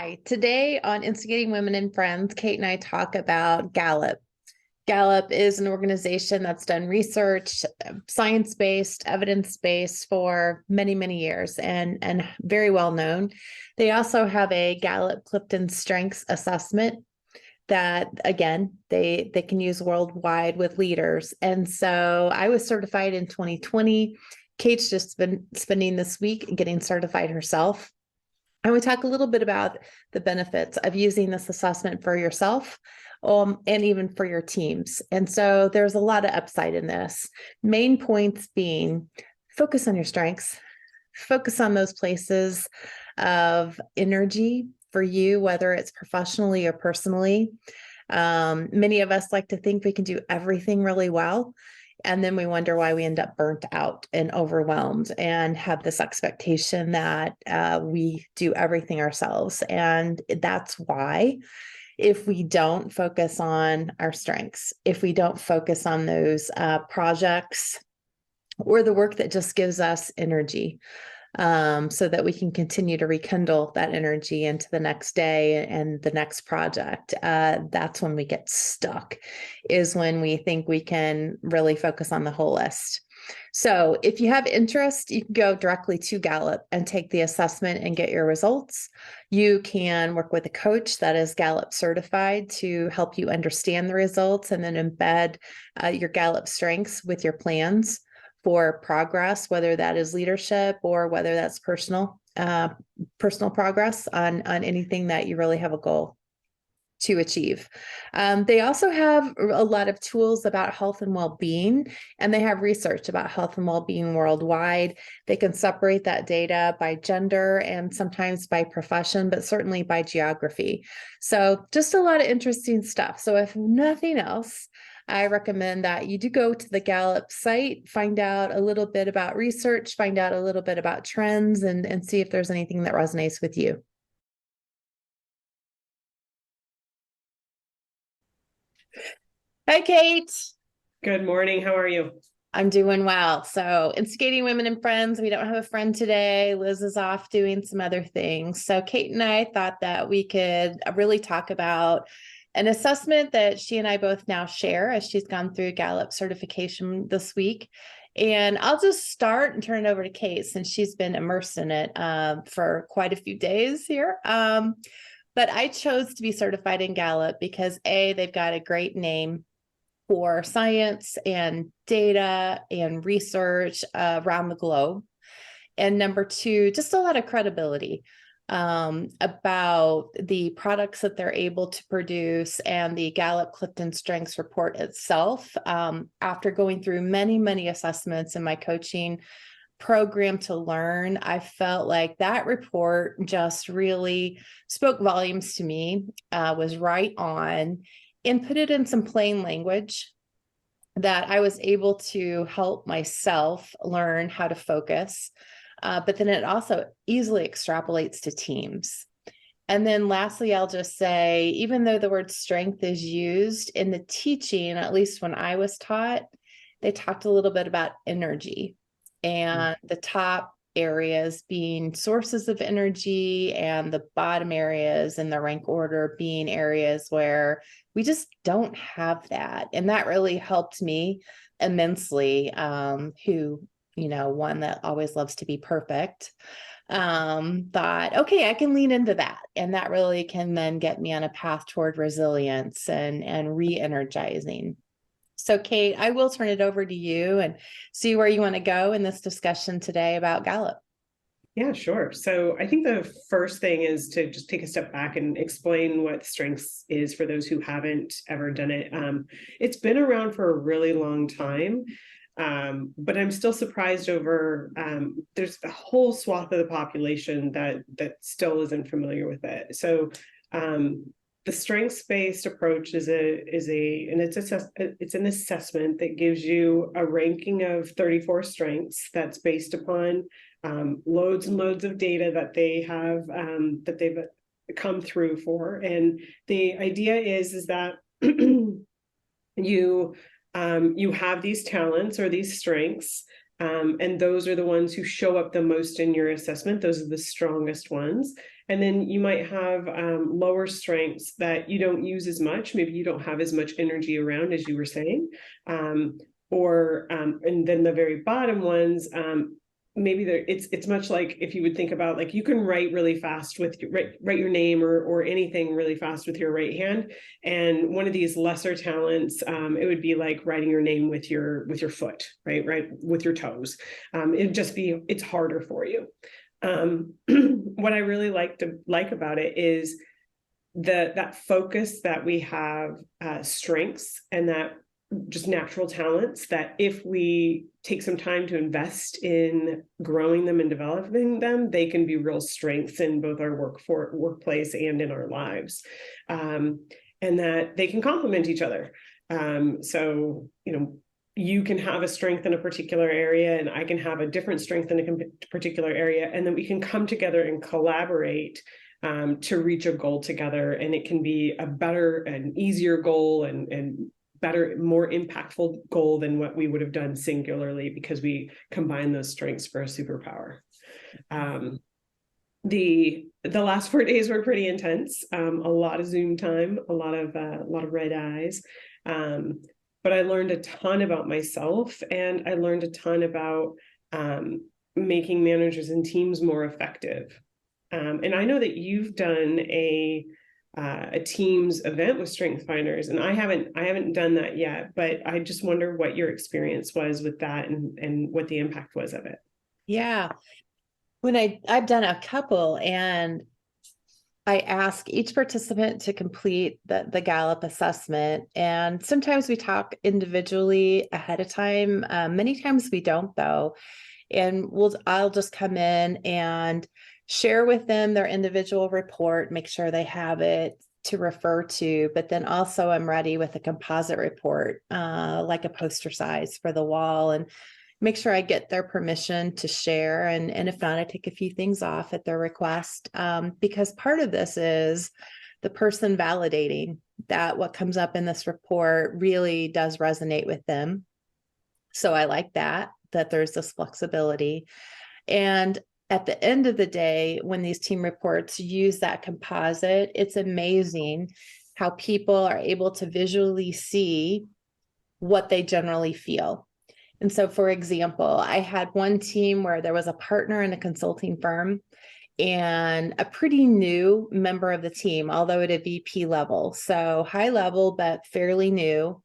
Hi, today on Instigating Women and Friends, Kate and I talk about Gallup. Gallup is an organization that's done research, science-based, evidence-based for many, many years and very well known. They also have a Gallup CliftonStrengths Assessment that, again, they can use worldwide with leaders. And so I was certified in 2020. Kate's just been spending this week getting certified herself. And we talk a little bit about the benefits of using this assessment for yourself, and even for your teams. And so there's a lot of upside in this. Main points being focus on your strengths, focus on those places of energy for you, whether it's professionally or personally. Many of us like to think we can do everything really well. And then we wonder why we end up burnt out and overwhelmed and have this expectation that we do everything ourselves. And that's why, if we don't focus on our strengths, if we don't focus on those projects or the work that just gives us energy, so that we can continue to rekindle that energy into the next day and the next project. That's when we get stuck, is when we think we can really focus on the whole list. So if you have interest, you can go directly to Gallup and take the assessment and get your results. You can work with a coach that is Gallup certified to help you understand the results and then embed your Gallup strengths with your plans for progress, whether that is leadership or whether that's personal progress on anything that you really have a goal to achieve. They also have a lot of tools about health and well-being, and they have research about health and well-being worldwide. They can separate that data by gender and sometimes by profession, but certainly by geography. So just a lot of interesting stuff. So if nothing else, I recommend that you do go to the Gallup site, find out a little bit about research, find out a little bit about trends, and see if there's anything that resonates with you. Hi, Kate. Good morning. How are you? I'm doing well. So, Instigating Women and Friends, we don't have a friend today. Liz is off doing some other things. So, Kate and I thought that we could really talk about an assessment that she and I both now share, as she's gone through Gallup certification this week. And I'll just start and turn it over to Kate, since she's been immersed in it for quite a few days here. But I chose to be certified in Gallup because A, they've got a great name for science and data and research around the globe. And number two, just a lot of credibility about the products that they're able to produce and the Gallup CliftonStrengths report itself. After going through many, many assessments in my coaching program to learn, I felt like that report just really spoke volumes to me, was right on, and put it in some plain language that I was able to help myself learn how to focus. But then it also easily extrapolates to teams. And then lastly, I'll just say, even though the word strength is used in the teaching, at least when I was taught, they talked a little bit about energy and the top areas being sources of energy and the bottom areas in the rank order being areas where we just don't have that. And that really helped me immensely, one that always loves to be perfect, thought, okay, I can lean into that. And that really can then get me on a path toward resilience and re-energizing. So, Kate, I will turn it over to you and see where you want to go in this discussion today about Gallup. Yeah, sure. So I think the first thing is to just take a step back and explain what strengths is for those who haven't ever done it. It's been around for a really long time, but I'm still surprised over there's a whole swath of the population that still isn't familiar with it. So the strengths-based approach it's an assessment that gives you a ranking of 34 strengths that's based upon loads and loads of data that they have that they've come through for. And the idea is that you have these talents or these strengths, And those are the ones who show up the most in your assessment. Those are the strongest ones. And then you might have lower strengths that you don't use as much. Maybe you don't have as much energy around, as you were saying. And then the very bottom ones, maybe it's much like if you would think about, like, you can write really fast with write your name or anything really fast with your right hand. And one of these lesser talents, it would be like writing your name with your foot, right with your toes. It's harder for you. What I really like about it is that focus that we have, strengths and that just natural talents, that if we take some time to invest in growing them and developing them, they can be real strengths in both our workplace and in our lives, and that they can complement each other. So, you can have a strength in a particular area, and I can have a different strength in a particular area, and then we can come together and collaborate to reach a goal together. And it can be a better and easier goal and better, more impactful goal than what we would have done singularly, because we combine those strengths for a superpower. The last 4 days were pretty intense. A lot of Zoom time, a lot of red eyes. But I learned a ton about myself, and I learned a ton about making managers and teams more effective. And I know that you've done a Teams event with Strength Finders, and I haven't done that yet, but I just wonder what your experience was with that and what the impact was of it. Yeah. When I've done a couple, and I ask each participant to complete the Gallup assessment. And sometimes we talk individually ahead of time. Many times we don't, though. And I'll just come in and share with them their individual report, make sure they have it to refer to, but then also I'm ready with a composite report, like a poster size for the wall, and make sure I get their permission to share. And if not, I take a few things off at their request, because part of this is the person validating that what comes up in this report really does resonate with them. So I like that there's this flexibility. And at the end of the day, when these team reports use that composite, it's amazing how people are able to visually see what they generally feel. And so, for example, I had one team where there was a partner in a consulting firm and a pretty new member of the team, although at a VP level. So high level, but fairly new.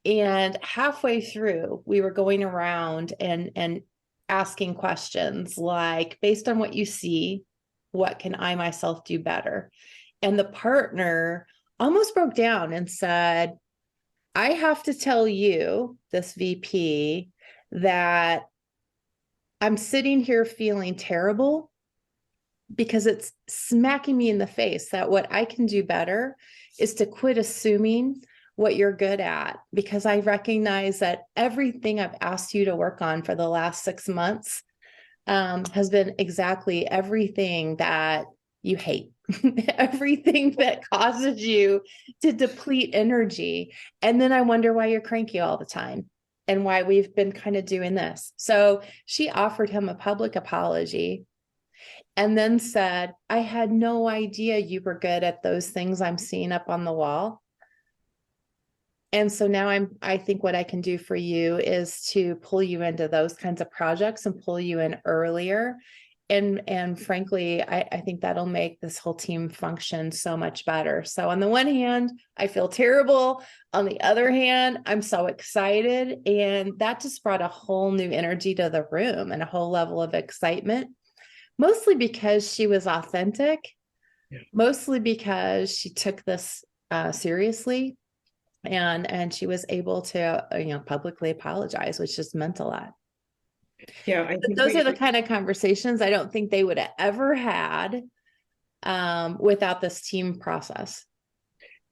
And halfway through, we were going around and asking questions like, based on what you see, what can I myself do better? And the partner almost broke down and said, I have to tell you, this VP, that I'm sitting here feeling terrible because it's smacking me in the face that what I can do better is to quit assuming what you're good at, because I recognize that everything I've asked you to work on for the last 6 months has been exactly everything that you hate, everything that causes you to deplete energy. And then I wonder why you're cranky all the time and why we've been kind of doing this. So she offered him a public apology and then said, I had no idea you were good at those things I'm seeing up on the wall. And so now I think what I can do for you is to pull you into those kinds of projects and pull you in earlier. And frankly, I think that'll make this whole team function so much better. So on the one hand, I feel terrible. On the other hand, I'm so excited. And that just brought a whole new energy to the room and a whole level of excitement, mostly because she was authentic, mostly because she took this seriously. And she was able to, publicly apologize, which just meant a lot. Yeah, I think those are the kind of conversations I don't think they would have ever had without this team process.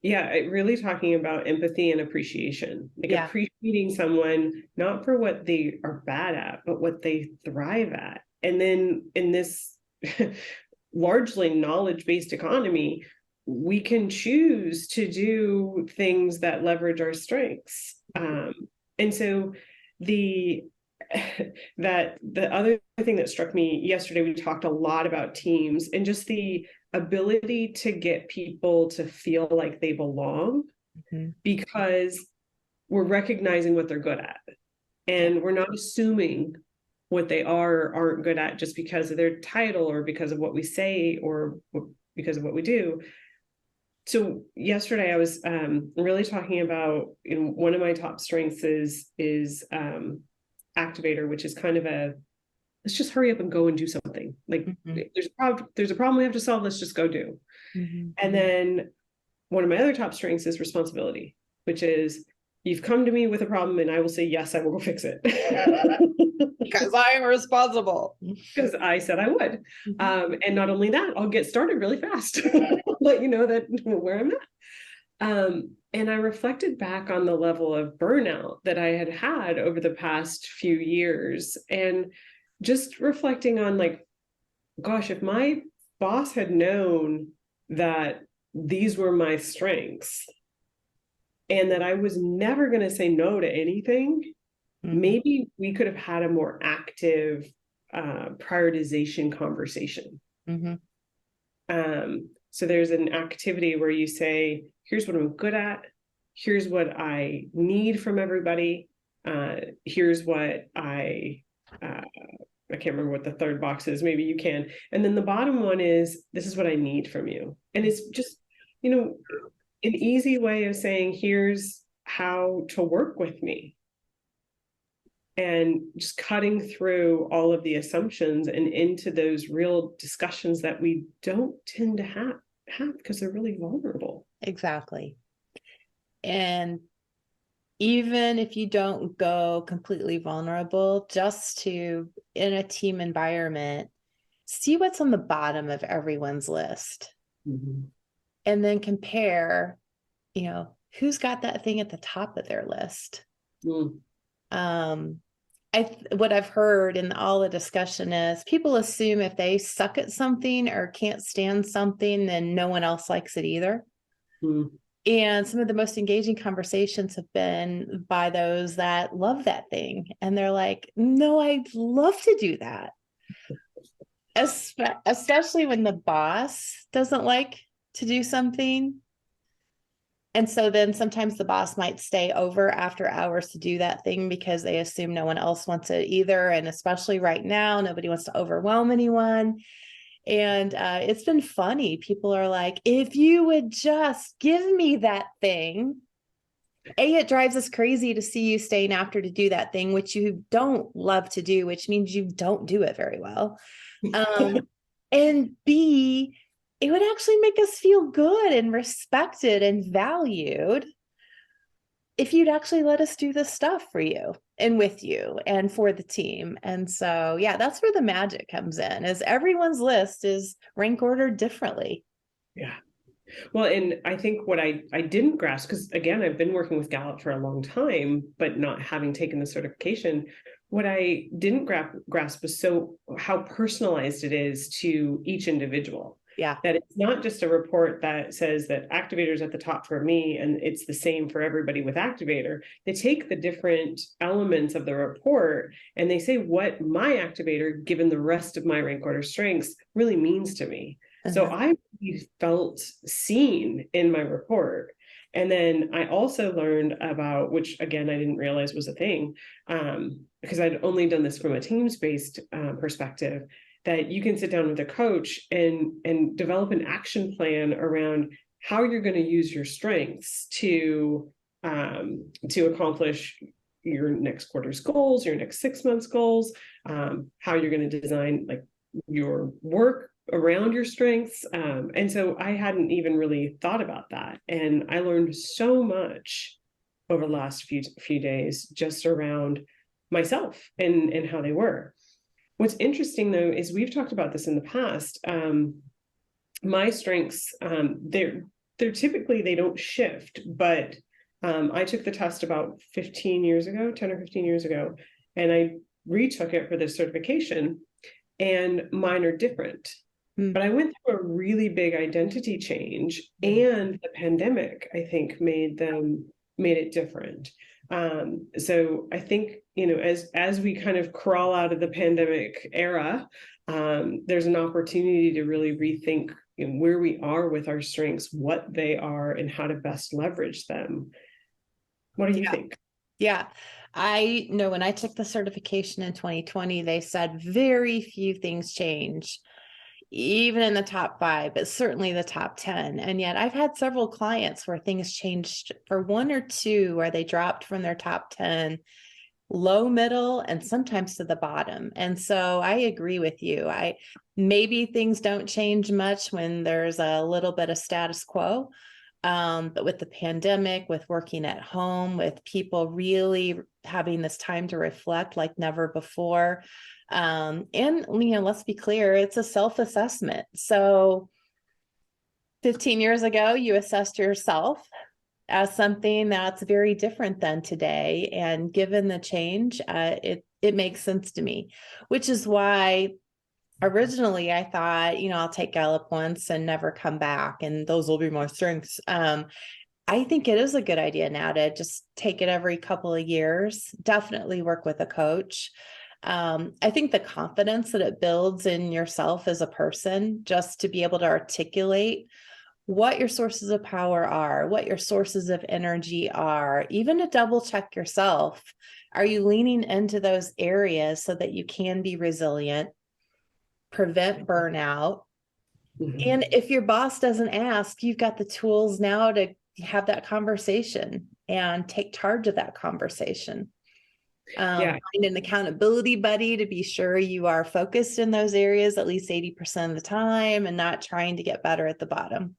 Yeah, really talking about empathy and appreciation, like appreciating someone not for what they are bad at, but what they thrive at. And then in this largely knowledge-based economy, we can choose to do things that leverage our strengths. And so that the other thing that struck me yesterday, we talked a lot about teams and just the ability to get people to feel like they belong, because we're recognizing what they're good at, and we're not assuming what they are or aren't good at just because of their title or because of what we say or because of what we do. So yesterday I was really talking about, one of my top strengths is activator, which is kind of a, let's just hurry up and go and do something. Like there's a problem we have to solve, let's just go do. And then one of my other top strengths is responsibility, which is, you've come to me with a problem and I will say, yes, I will go fix it. Because I am responsible. Because I said I would. And not only that, I'll get started really fast. Let you know that where I'm at. And I reflected back on the level of burnout that I had over the past few years, and just reflecting on, like, gosh, if my boss had known that these were my strengths and that I was never going to say no to anything, maybe we could have had a more active prioritization conversation. So there's an activity where you say, here's what I'm good at, here's what I need from everybody, here's what I can't remember what the third box is, maybe you can. And then the bottom one is, this is what I need from you. And it's just, an easy way of saying, here's how to work with me. And just cutting through all of the assumptions and into those real discussions that we don't tend to have because they're really vulnerable. Exactly. And even if you don't go completely vulnerable, just to, in a team environment, see what's on the bottom of everyone's list. And then compare, who's got that thing at the top of their list. What I've heard in all the discussion is people assume if they suck at something or can't stand something, then no one else likes it either. And some of the most engaging conversations have been by those that love that thing. And they're like, no, I'd love to do that. Especially when the boss doesn't like to do something. And so then sometimes the boss might stay over after hours to do that thing because they assume no one else wants it either. And especially right now, nobody wants to overwhelm anyone. And it's been funny. People are like, if you would just give me that thing. It drives us crazy to see you staying after to do that thing, which you don't love to do, which means you don't do it very well. And B, it would actually make us feel good and respected and valued if you'd actually let us do this stuff for you and with you and for the team. And so, yeah, that's where the magic comes in, is everyone's list is rank ordered differently. Yeah. Well, and I think what I didn't grasp, because again, I've been working with Gallup for a long time, but not having taken the certification, what I didn't grasp was how personalized it is to each individual. Yeah. That it's not just a report that says that activator's at the top for me and it's the same for everybody with activator. They take the different elements of the report and they say what my activator, given the rest of my rank order strengths, really means to me. So I felt seen in my report. And then I also learned about, which again, I didn't realize was a thing, because I'd only done this from a teams-based perspective, that you can sit down with a coach and develop an action plan around how you're going to use your strengths to accomplish your next quarter's goals, your next 6 months goals, how you're going to design like your work around your strengths. And so I hadn't even really thought about that. And I learned so much over the last few days just around myself and how they were. What's interesting though, is we've talked about this in the past. My strengths, they're typically, they don't shift, but I took the test about 10 or 15 years ago, and I retook it for this certification, and mine are different. But I went through a really big identity change, and the pandemic, I think, made it different. So I think, as we kind of crawl out of the pandemic era, there's an opportunity to really rethink where we are with our strengths, what they are, and how to best leverage them. What do you think? Yeah. I know when I took the certification in 2020, they said very few things change, even in the top 5, but certainly the top 10. And yet I've had several clients where things changed for 1 or 2, where they dropped from their top 10, low, middle, and sometimes to the bottom. And so I agree with you. Maybe things don't change much when there's a little bit of status quo. But with the pandemic, with working at home, with people really having this time to reflect like never before. And, let's be clear, it's a self-assessment. So 15 years ago, you assessed yourself as something that's very different than today. And given the change, it makes sense to me, which is why originally I thought, I'll take Gallup once and never come back, and those will be my strengths. I think it is a good idea now to just take it every couple of years, definitely work with a coach. I think the confidence that it builds in yourself as a person, just to be able to articulate what your sources of power are, what your sources of energy are, even to double check yourself. Are you leaning into those areas so that you can be resilient, prevent burnout? Mm-hmm. And if your boss doesn't ask, you've got the tools now to have that conversation and take charge of that conversation. Find an accountability buddy to be sure you are focused in those areas at least 80% of the time and not trying to get better at the bottom.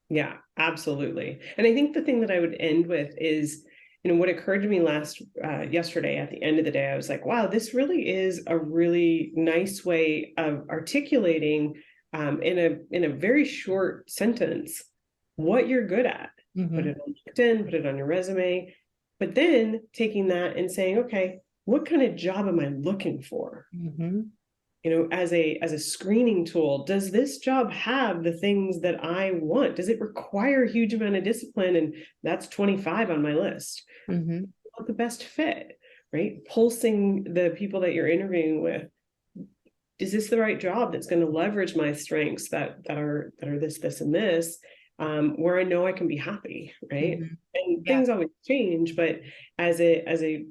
Yeah, absolutely. And I think the thing that I would end with is, what occurred to me yesterday at the end of the day, I was like, wow, this really is a really nice way of articulating in a very short sentence what you're good at. Mm-hmm. Put it on LinkedIn, put it on your resume, but then taking that and saying, okay, what kind of job am I looking for? Mm-hmm. As a screening tool, does this job have the things that I want? Does it require a huge amount of discipline? And that's 25 on my list. Mm-hmm. What the best fit, right? Pulsing the people that you're interviewing with. Is this the right job that's going to leverage my strengths that are this, and this, where I know I can be happy, right? Mm-hmm. And things always change, but as a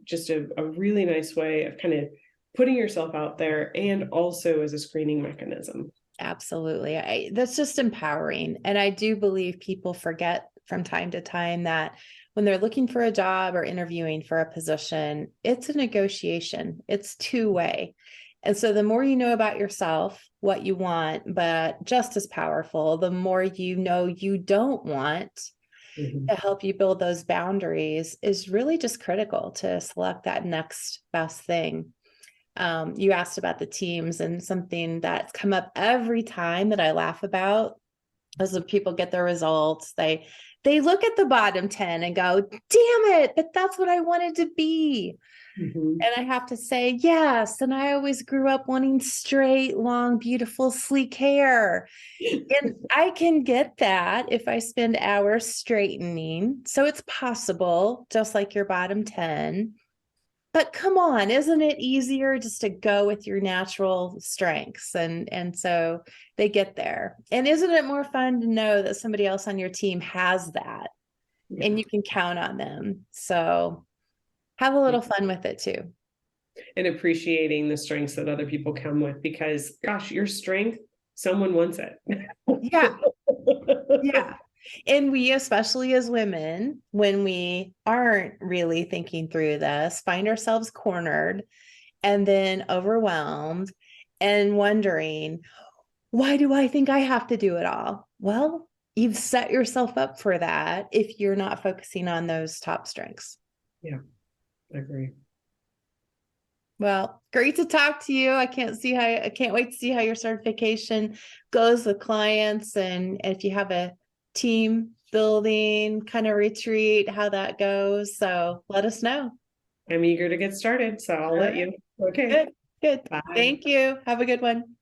really nice way of kind of putting yourself out there, and also as a screening mechanism. Absolutely. That's just empowering. And I do believe people forget from time to time that when they're looking for a job or interviewing for a position, it's a negotiation. It's two-way. And so the more you know about yourself, what you want, but just as powerful, the more you know you don't want, to help you build those boundaries is really just critical to select that next best thing. You asked about the teams, and something that's come up every time that I laugh about is when people get their results, they look at the bottom 10 and go, damn it, but that's what I wanted to be. Mm-hmm. And I have to say, yes. And I always grew up wanting straight, long, beautiful, sleek hair. And I can get that if I spend hours straightening. So it's possible, just like your bottom 10. But come on, isn't it easier just to go with your natural strengths? And so they get there. And isn't it more fun to know that somebody else on your team has that, and you can count on them? So have a little fun with it too. And appreciating the strengths that other people come with, because gosh, your strength, someone wants it. Yeah. Yeah. And we, especially as women, when we aren't really thinking through this, find ourselves cornered and then overwhelmed and wondering, why do I think I have to do it all? Well, you've set yourself up for that if you're not focusing on those top strengths. Yeah, I agree. Well, great to talk to you. I can't wait to see how your certification goes with clients, and if you have a team building kind of retreat, how that goes. So let us know. I'm eager to get started, so I'll let you. Okay. Good. Bye. Thank you. Have a good one.